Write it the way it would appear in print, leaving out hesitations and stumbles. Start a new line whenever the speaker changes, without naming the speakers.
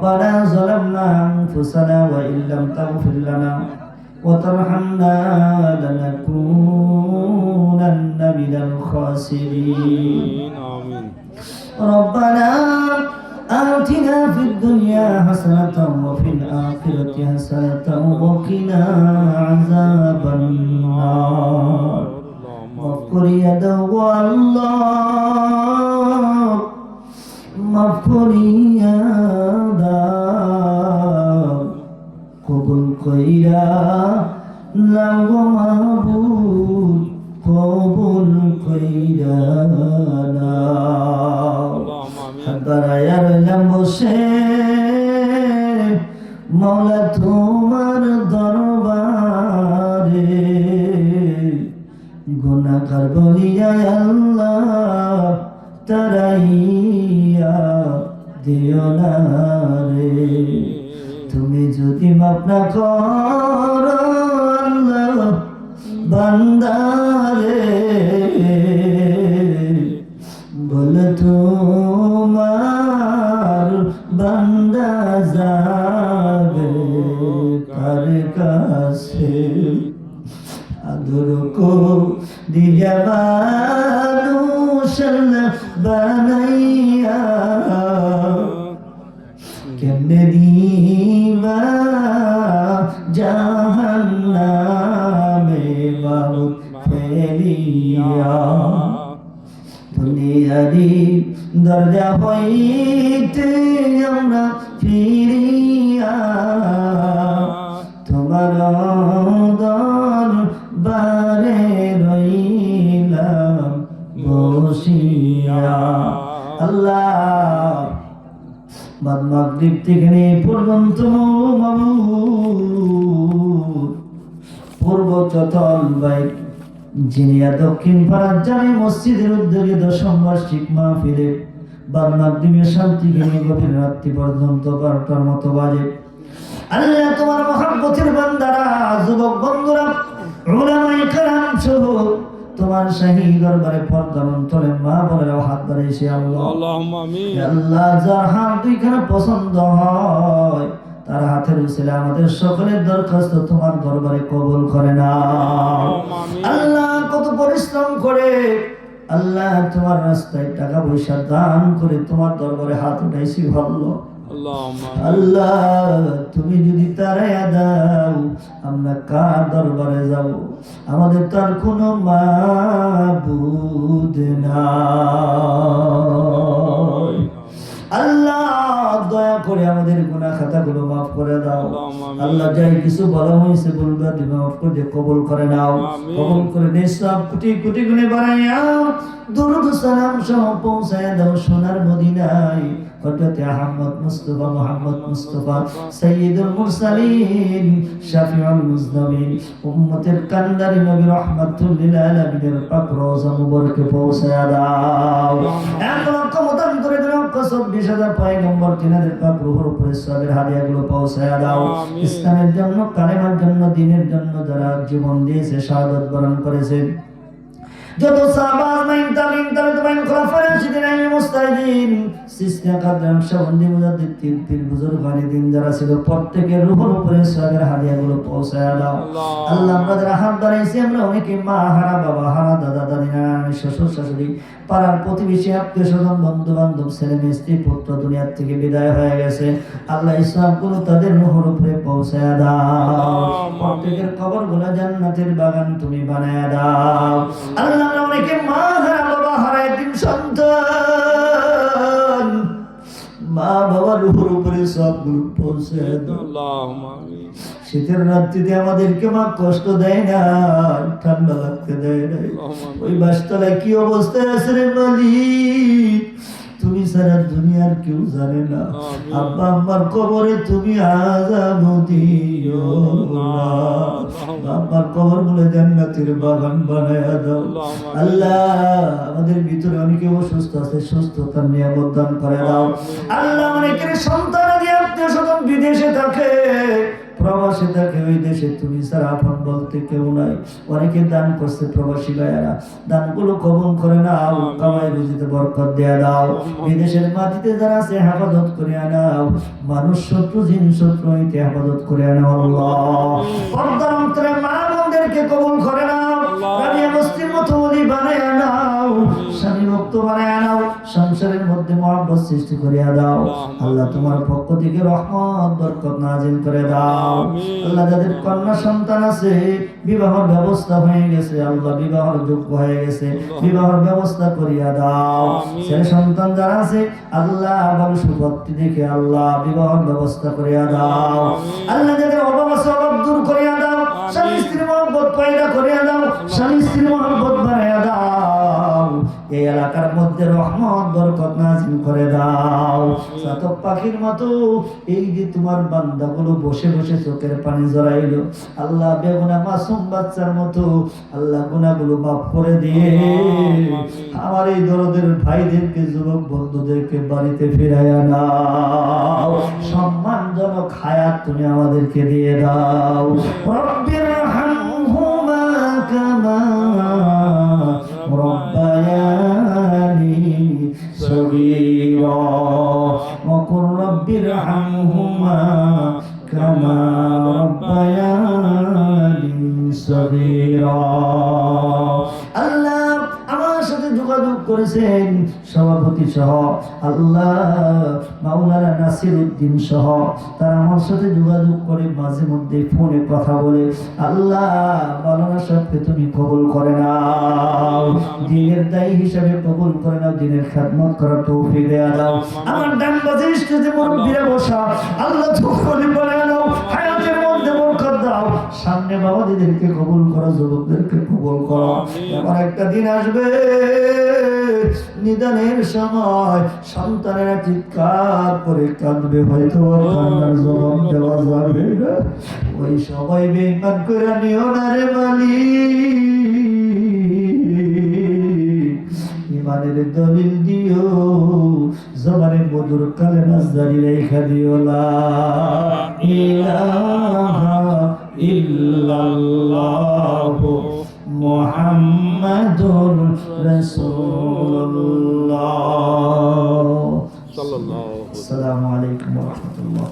ربنا ظلمنا أنفسنا وإن لم تغفر لنا وترحمنا لنكونن من الخاسرين ربنا آتنا في الدنيا حسنة وفي الآخرة حسنة وقنا عذاب النار مغفر يدو الله مغفر يدا قبول কইরা লাগো মাহবুব কবুল কইরা নাও হাদারায়ার বসে মওলা তোমার দরবারে গুনাহগার বলিয়া আল্লাহ তারাইয়া দিও না রে তুমি যদি মাফ না করো আল্লাহ বান্দারে বলে তোমার বান্দা যাবে কার কাছে আদর কো দিয়া মানুষ বানাইয়া কেমনে দিবা জাহান্নামে বাবু ফেলিয়া দুনিয়ারি দরজা হইতে আমরা ফিরিয়া তোমার দরবারে রইলাম বসিয়া আল্লাহ বাদ মাগরিব থেকে নিয়ে পর্যন্ত পূর্ব চতল বাই জিনিয়া দক্ষিণ পাড়ার জামে মসজিদের উদ্যোগে 10ম বার্ষিক মাহফিলে বাদ মাগরিবের শান্তি নিয়ে গভীর রাত্রি পর্যন্ত 12টার মতো বাজে আল্লাহ তোমার মহব্বতের বান্দারা যুবক বন্ধুরা উলামায়ে কেরাম সহ তোমার শাহী দরবারে পর্দার অন্তরে মা বোনেরা হাত বাড়িয়েছে আল্লাহ আল্লাহুম্মা আমিন আল্লাহ যার হাত দুইখানা পছন্দ হয় তার হাতের উসিলা আমাদের সকলের দরখাস্ত তোমার দরবারে কবুল করে নাও আল্লাহ কত পরিশ্রম করে আল্লাহ তোমার রাস্তায় টাকা পয়সা দান করে তোমার দরবারে হাত উঠাইছি ভালো আল্লাহ তুমি যদি তারাইয়া দাও আমরা কার দরবারে যাব আমাদের তার কোনো মাবুদ নাই আল্লাহ দয়া করে আমাদের গুনাহ খাতাগুলো মাফ করে দাও আল্লাহ যাই কিছু বলা হয়েছে বলবা তুমি মাফ করে কবুল করে নাও কবুল করে নিঃসব কোটি কোটি গুণে বাড়াইয়া দরুদ সালাম সহ পৌঁছায় দাও সোনার মদিনায় হযরত আহমদ মুস্তাফা মুহাম্মদ মুস্তাফা সাইয়্যিদুল মুরসালিন শাফিউল মুজনাবিন উম্মতের কান্দারি নবী রাহমাতুল লিল আলামিনের পাক রওজা মুবারকে পৌঁছায় দাও এক লক্ষ মতান করে দাও 24000 পয়গম্বর তিনাদের পাক রূহের উপরে সবের হাদিয়াগুলো পৌঁছায় দাও ইসলামের জন্য কালেমার জন্য দ্বীনের জন্য যারা জীবন দিয়েছে শাহাদাত বরণ করেছে যত সাহাবা মাইন তাবিন তাবিন খোলাফা রাশিদিন আইয়ুব মুস্তাহিদিন সিসনা কাদরাম শাবন্দি মুজাদ্দিদ তিল বুজুরগানে দিন যারা ছিল প্রত্যেকের রূহের উপরে সবের হাদিয়াগুলো পৌঁছায় দাও আল্লাহ আমরা যারা হাত বাড়াইছি আমরা অনেকে মা হারা বাবা হারা দাদা দাদি নানা শ্বশুর শাশুড়ি পাড়ার প্রতিবেশী আত্মীয় স্বজন বন্ধু বান্ধব ছেলে মেয়ে স্ত্রী পুত্র দুনিয়ার থেকে বিদায় হয়ে গেছে আল্লাহ ইসলাম গুলো তাদের রূহের উপরে পৌঁছায় দাও প্রত্যেকের কবরগুলো জান্নাতের বাগান তুমি বানায় দাও আল্লাহ আমরা অনেকে মা হারা বাবা হারা এতিম সন্তান মা বাবার রূহের উপরে সবগুলো পৌঁছায় দাও আল্লাহুম্মা আমিন শীতের রাত্রিতে আমাদেরকে মা কষ্ট দেয় না ঠান্ডা লাগতে দেয় না ওই বাসতলায় কি অবস্থায় আছে রে মালিক তুমি সারা দুনিয়ার কেউ জানে না আব্বা আম্মার কবরে তুমি আযাব দিও না আব্বার কবরগুলো জান্নাতের বাগান বানায়া দাও আল্লাহ আমাদের ভিতরে অনেকে অসুস্থ আছে সুস্থতার নিয়ামত দান করে দাও আল্লাহ অনেকের সন্তান দিয়ে আত্মীয় স্বজন বিদেশে থাকে প্রবাস প্রবাসে থাকে, ওই দেশে তুমি ছাড়া আপন বলতে কেউ নাই। অনেকে দান করছে প্রবাসী ভাইয়েরা, দানগুলো কবুল করে নাও, কামাই রুজিতে বরকত দেয়া দাও। বিদেশের মাটিতে যারা আছে হেফাজত করে নাও, মানুষ শত্রু জিন শত্রু হইতে হেফাজত করে নাও আল্লাহ। পর্দার অন্তরে মা বোনদেরকে কবুল করে নাও, রাবিয়া মুসলিম মতো ওলি বানায় নাও, স্বামী ভক্ত বানায় নাও, সংসারের মধ্যে মহব্বত সৃষ্টি করিয়া দাও আল্লাহ। তোমার পক্ষ থেকে রহমত বরকত নাজিল করে দাও আল্লাহ। যাদের কন্যা সন্তান আছে, বিবাহের ব্যবস্থা হয়ে গেছে আল্লাহ, বিবাহের যোগ্য হয়ে গেছে, বিবাহের ব্যবস্থা করিয়া দাও। ছেলে সন্তান যারা আছে আল্লাহ ভালো সুপত্তি দেখে আল্লাহ বিবাহের ব্যবস্থা করিয়া দাও আল্লাহ। যাদের অভাব আছে অভাব দূর করিয়া দাও, স্বামী স্ত্রী মহব্বত পয়দা করিয়া দাও, স্বামী স্ত্রী মহব্বত বানাইয়া দাও। এই এলাকার মধ্যে রহমত বরকত নাজিল করে দাও। চাতক পাখির মতো এই যে তোমার বান্দাগুলো বসে বসে চোখের পানি জড়াইলো আল্লাহ, বেগুনা মাসুম বাচ্চার মতো আল্লাহ গুনাহগুলো মাফ করে দিয়ে আমার এই দরদের ভাইদেরকে, যুবক বন্ধুদেরকে বাড়িতে ফিরাইয়া নাও। সম্মানজনক হায়াত তুমি আমাদেরকে দিয়ে দাও। রব্বির হামহুমা কামা রব্বায়ানি সগীরা ওয়া কুর রব্বির হামহুমা কামা রব্বায়ানি সগীরা। আল্লাহ আমার সাথে যোগাযোগ করেছেন সভাপতি সহ আল্লাহ মাওলানা নাসিরউদ্দিন সহ, তারা আমার সাথে যোগাযোগ করে মাঝে মধ্যে ফোনে কথা বলে আল্লাহ মাওলানা সাহেবকে তুমি কবুল করে নাও, দ্বীনের দায়ী হিসাবে কবুল করে নাও, দ্বীনের খেদমত করার তৌফিক দেয়া দাও। আমার ডান বাজে স্টেজে মুরব্বিরা বসা আল্লাহ তুমি বলে নাও, হায়াতের মধ্যে বরকত দাও, সামনে বাবাদেরকে কবুল করো, যুবকদেরকে কবুল করো। এমন একটা দিন আসবে নিদানের সময় সন্তানেরা চিৎকার করে কাঁদবে, হয়তো কান্নার জবাব দেওয়া যাবে না। ওই সবাই বেঈমান করে নিও না রে মালিক, ইমানের দলিল দিও, জবানে মধুর কালেমা জারি রেখা দিও, লা ইলাহা ইল্লাল্লাহু মুহাম্মাদুর রাসূলুল্লাহ। আসসালামু আলাইকুম ওয়া রাহমাতুল্লাহ।